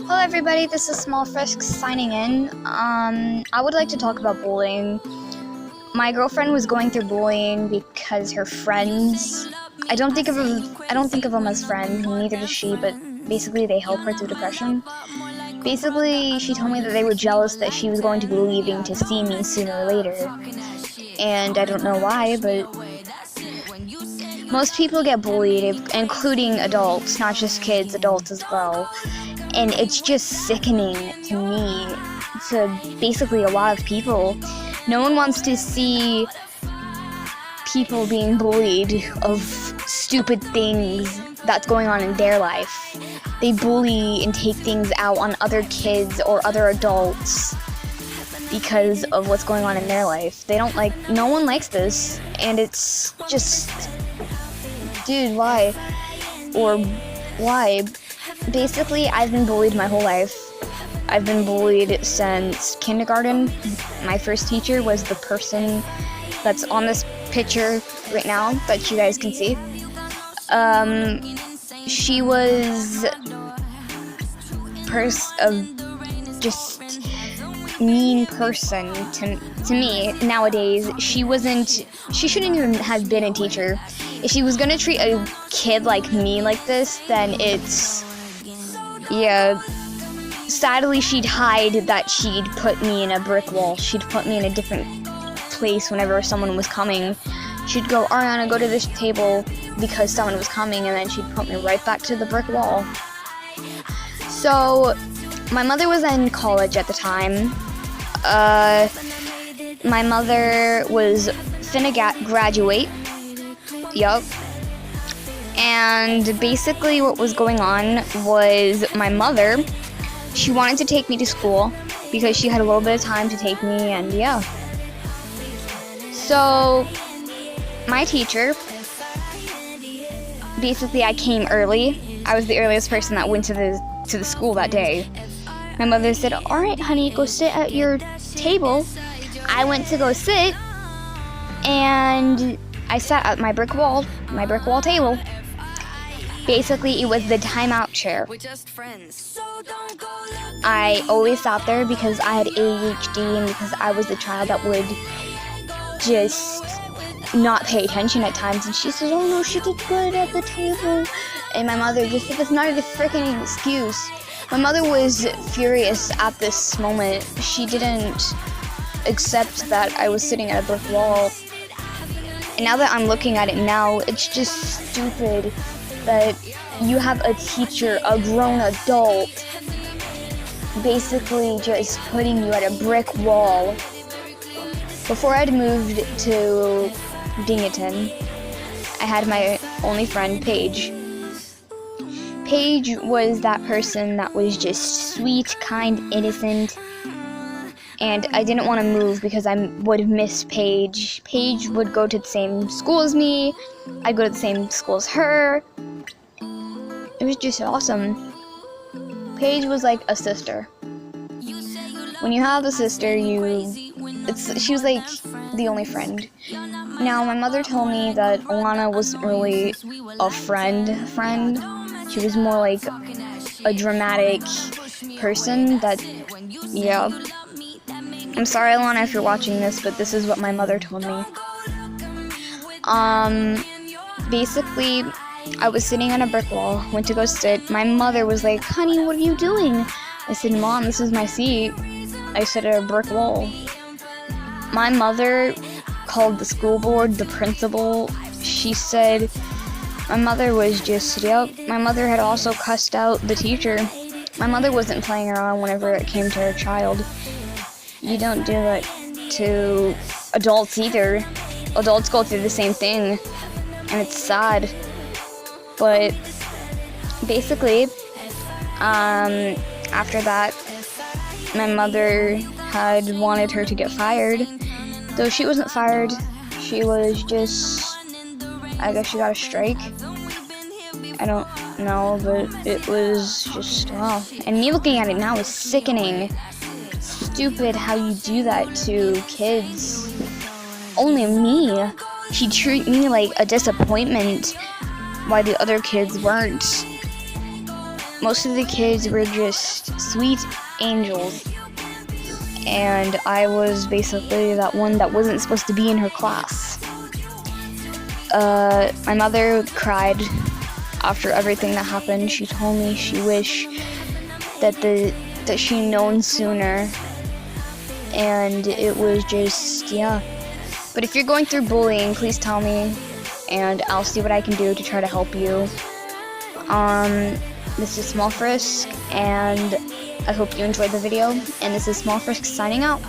Hello everybody, this is Small Frisk signing in. I would like to talk about bullying. My girlfriend was going through bullying because her friends, I don't think of them as friends, neither does she, but basically they help her through depression. Basically, she told me that they were jealous that she was going to be leaving to see me sooner or later. And I don't know why, but most people get bullied, including adults, not just kids, adults as well. And it's just sickening to me, to basically a lot of people. No one wants to see people being bullied of stupid things that's going on in their life. They bully and take things out on other kids or other adults because of what's going on in their life. No one likes this, and it's just, dude, why? Or why? Basically, I've been bullied my whole life. I've been bullied since kindergarten. My first teacher was the person that's on this picture right now that you guys can see. She was just mean person to me nowadays. She shouldn't even have been a teacher. If she was gonna treat a kid like me like this, then sadly she'd hide that she'd put me in a brick wall. She'd put me in a different place whenever someone was coming. She'd go, Ariana, go to this table because someone was coming, and then she'd put me right back to the brick wall. So, my mother was in college at the time. My mother was finna graduate. Yup. And basically what was going on was my mother, she wanted to take me to school because she had a little bit of time to take me, and yeah. So, my teacher, basically I came early. I was the earliest person that went to the school that day. My mother said, alright honey, go sit at your table. I went to go sit, and I sat at my brick wall table. Basically, it was the timeout chair. I always sat there because I had ADHD and because I was the child that would just not pay attention at times. And she said, oh no, she did good at the table. And my mother just said, that's not a freaking excuse. My mother was furious at this moment. She didn't accept that I was sitting at a brick wall. And now that I'm looking at it now, it's just stupid that you have a teacher, a grown adult, basically just putting you at a brick wall. Before I'd moved to Dingerton, I had my only friend, Paige. Paige was that person that was just sweet, kind, innocent, and I didn't want to move because I would miss Paige. Paige would go to the same school as me. I'd go to the same school as her. It was just awesome. Paige was like a sister. When you have a sister, she was like the only friend. Now, my mother told me that Alana wasn't really a friend. She was more like a dramatic person that, yeah. I'm sorry, Alana, if you're watching this, but this is what my mother told me. Basically, I was sitting on a brick wall, went to go sit. My mother was like, honey, what are you doing? I said, Mom, this is my seat. I sit at a brick wall. My mother called the school board, the principal. She said, my mother was just, my mother had also cussed out the teacher. My mother wasn't playing around whenever it came to her child. You don't do it to adults either. Adults go through the same thing, and it's sad. But basically, after that, my mother had wanted her to get fired. Though she wasn't fired, she was just, I guess she got a strike. I don't know, but it was just, wow. And me looking at it now is sickening. Stupid how you do that to kids. Only me. She treated me like a disappointment, while the other kids weren't. most of the kids were just sweet angels, and I was basically that one that wasn't supposed to be in her class. My mother cried after everything that happened. She told me she wished that she'd known sooner, and it was just, yeah. But if you're going through bullying, please tell me, and I'll see what I can do to try to help you. This is Small Frisk, and I hope you enjoyed the video, and this is Small Frisk signing out.